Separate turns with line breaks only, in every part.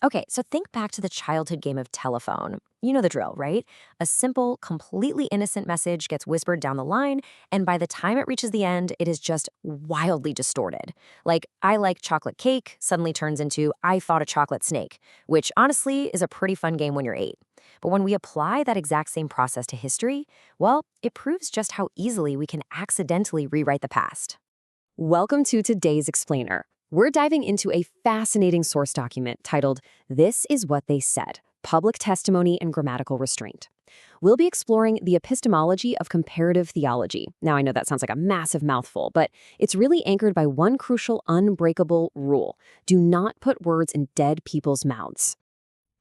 Okay, so think back to the childhood game of telephone. You know the drill, right? A simple, completely innocent message gets whispered down the line, and by the time it reaches the end, it is just wildly distorted. Like, I like chocolate cake suddenly turns into I fought a chocolate snake, which honestly is a pretty fun game when you're 8. But when we apply that exact same process to history, well, it proves just how easily we can accidentally rewrite the past.
Welcome to today's explainer. We're diving into a fascinating source document titled, "This is What They Said: Public Testimony and Grammatical Restraint." We'll be exploring the epistemology of comparative theology. Now, I know that sounds like a massive mouthful, but it's really anchored by one crucial, unbreakable rule: do not put words in dead people's mouths.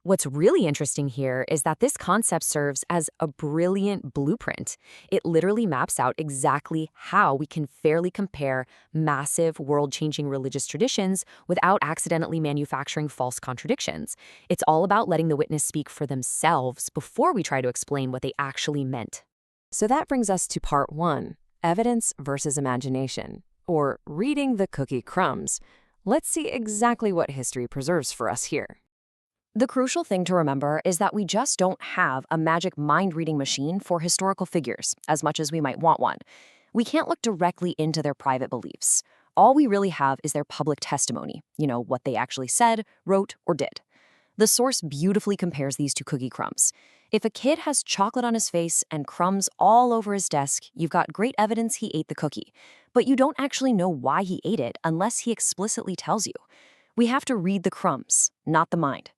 What's really interesting here is that this concept serves as a brilliant blueprint. It literally maps out exactly how we can fairly compare massive, world-changing religious traditions without accidentally manufacturing false contradictions. It's all about letting the witness speak for themselves before we try to explain what they actually meant.
So that brings us to part 1, evidence versus imagination, or reading the cookie crumbs. Let's see exactly what history preserves for us here.
The crucial thing to remember is that we just don't have a magic mind-reading machine for historical figures, as much as we might want one. We can't look directly into their private beliefs. All we really have is their public testimony, what they actually said, wrote, or did. The source beautifully compares these to cookie crumbs. If a kid has chocolate on his face and crumbs all over his desk, you've got great evidence he ate the cookie. But you don't actually know why he ate it unless he explicitly tells you. We have to read the crumbs, not the mind.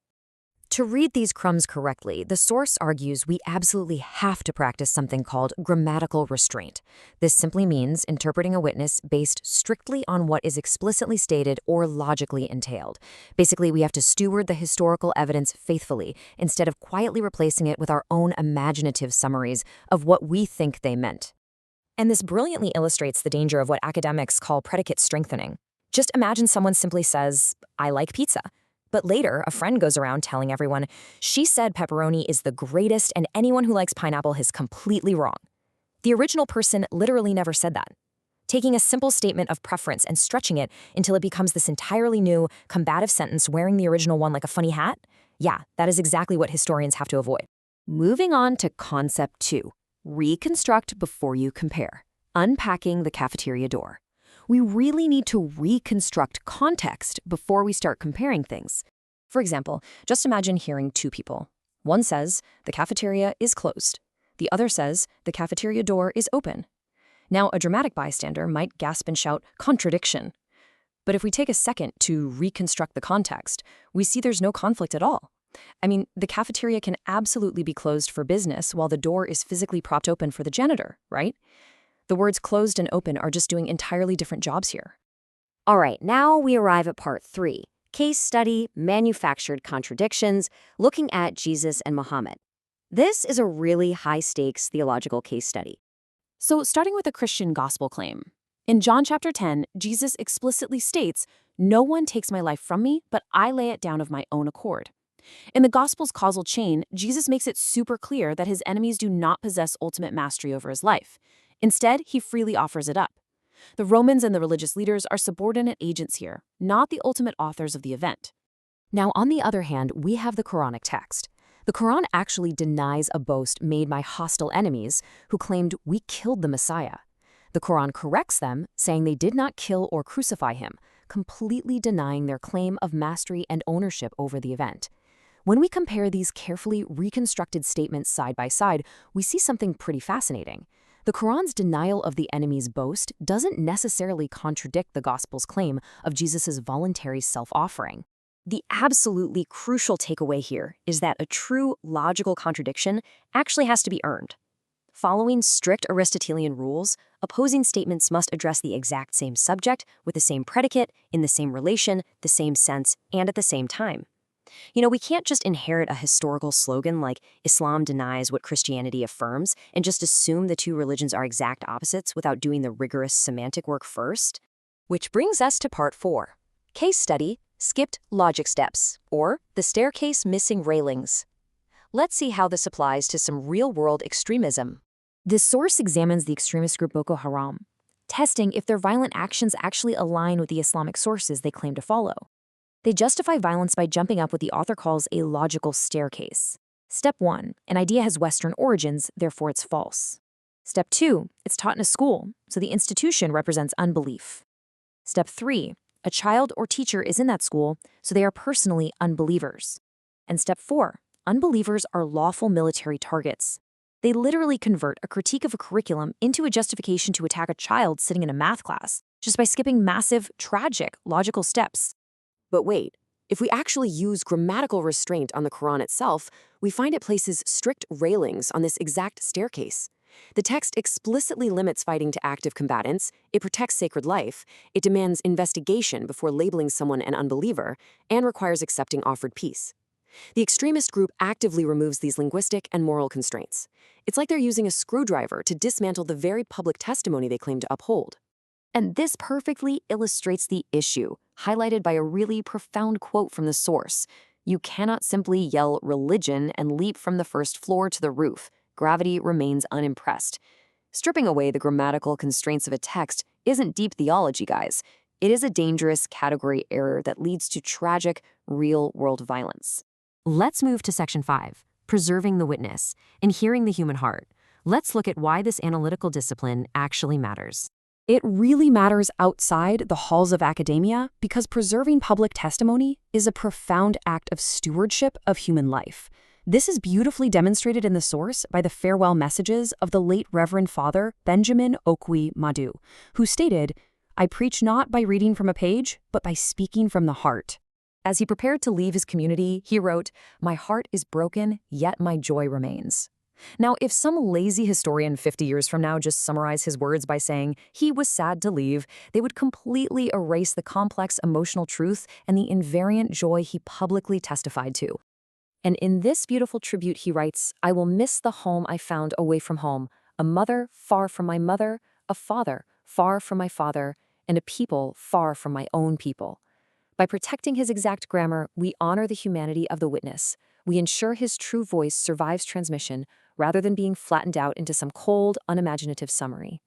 To read these crumbs correctly, the source argues we absolutely have to practice something called grammatical restraint. This simply means interpreting a witness based strictly on what is explicitly stated or logically entailed. Basically, we have to steward the historical evidence faithfully instead of quietly replacing it with our own imaginative summaries of what we think they meant. And this brilliantly illustrates the danger of what academics call predicate strengthening. Just imagine someone simply says, "I like pizza." But later, a friend goes around telling everyone, "She said pepperoni is the greatest and anyone who likes pineapple is completely wrong." The original person literally never said that. Taking a simple statement of preference and stretching it until it becomes this entirely new, combative sentence wearing the original one like a funny hat? Yeah, that is exactly what historians have to avoid.
Moving on to concept 2, reconstruct before you compare, unpacking the cafeteria door. We really need to reconstruct context before we start comparing things.
For example, just imagine hearing two people. One says, "The cafeteria is closed." The other says, "The cafeteria door is open." Now, a dramatic bystander might gasp and shout, "Contradiction." But if we take a second to reconstruct the context, we see there's no conflict at all. I mean, the cafeteria can absolutely be closed for business while the door is physically propped open for the janitor, right? The words closed and open are just doing entirely different jobs here.
All right, now we arrive at part 3, case study, manufactured contradictions, looking at Jesus and Muhammad. This is a really high-stakes theological case study.
So, starting with a Christian gospel claim. In John chapter 10, Jesus explicitly states, "No one takes my life from me, but I lay it down of my own accord." In the gospel's causal chain, Jesus makes it super clear that his enemies do not possess ultimate mastery over his life. Instead, he freely offers it up. The Romans and the religious leaders are subordinate agents here, not the ultimate authors of the event. Now, on the other hand, we have the Quranic text. The Quran actually denies a boast made by hostile enemies who claimed we killed the Messiah. The Quran corrects them, saying they did not kill or crucify him, completely denying their claim of mastery and ownership over the event. When we compare these carefully reconstructed statements side by side, we see something pretty fascinating. The Quran's denial of the enemy's boast doesn't necessarily contradict the Gospel's claim of Jesus' voluntary self-offering. The absolutely crucial takeaway here is that a true logical contradiction actually has to be earned. Following strict Aristotelian rules, opposing statements must address the exact same subject with the same predicate, in the same relation, the same sense, and at the same time. We can't just inherit a historical slogan like Islam denies what Christianity affirms and just assume the two religions are exact opposites without doing the rigorous semantic work first. Which brings us to part 4, case study, skipped logic steps, or the staircase missing railings. Let's see how this applies to some real-world extremism. This source examines the extremist group Boko Haram, testing if their violent actions actually align with the Islamic sources they claim to follow. They justify violence by jumping up what the author calls a logical staircase. Step 1, an idea has Western origins, therefore it's false. Step 2, it's taught in a school, so the institution represents unbelief. Step 3, a child or teacher is in that school, so they are personally unbelievers. And step 4, unbelievers are lawful military targets. They literally convert a critique of a curriculum into a justification to attack a child sitting in a math class, just by skipping massive, tragic, logical steps. But wait, if we actually use grammatical restraint on the Quran itself, we find it places strict railings on this exact staircase. The text explicitly limits fighting to active combatants, it protects sacred life, it demands investigation before labeling someone an unbeliever, and requires accepting offered peace. The extremist group actively removes these linguistic and moral constraints. It's like they're using a screwdriver to dismantle the very public testimony they claim to uphold. And this perfectly illustrates the issue, highlighted by a really profound quote from the source. You cannot simply yell religion and leap from the first floor to the roof. Gravity remains unimpressed. Stripping away the grammatical constraints of a text isn't deep theology, guys. It is a dangerous category error that leads to tragic, real-world violence. Let's move to Section 5, Preserving the Witness, and Hearing the Human Heart. Let's look at why this analytical discipline actually matters. It really matters outside the halls of academia because preserving public testimony is a profound act of stewardship of human life. This is beautifully demonstrated in the source by the farewell messages of the late Reverend Father Benjamin Okwi Madu, who stated, "I preach not by reading from a page, but by speaking from the heart." As he prepared to leave his community, he wrote, "My heart is broken, yet my joy remains." Now, if some lazy historian 50 years from now just summarized his words by saying he was sad to leave, they would completely erase the complex emotional truth and the invariant joy he publicly testified to. And in this beautiful tribute, he writes, "I will miss the home I found away from home, a mother far from my mother, a father far from my father, and a people far from my own people." By protecting his exact grammar, we honor the humanity of the witness. We ensure his true voice survives transmission rather than being flattened out into some cold, unimaginative summary.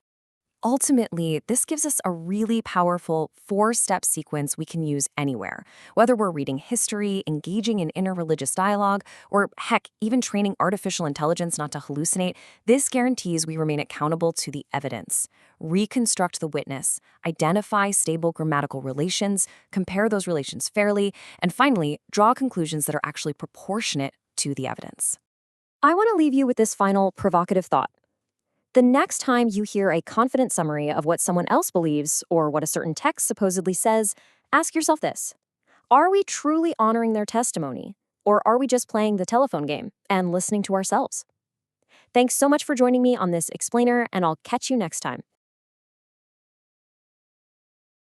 Ultimately, this gives us a really powerful 4-step sequence we can use anywhere, whether we're reading history, engaging in interreligious dialogue, or heck, even training artificial intelligence not to hallucinate. This guarantees we remain accountable to the evidence. Reconstruct the witness, identify stable grammatical relations, compare those relations fairly, and finally, draw conclusions that are actually proportionate to the evidence. I want to leave you with this final provocative thought. The next time you hear a confident summary of what someone else believes or what a certain text supposedly says, ask yourself this. Are we truly honoring their testimony, or are we just playing the telephone game and listening to ourselves? Thanks so much for joining me on this explainer, and I'll catch you next time.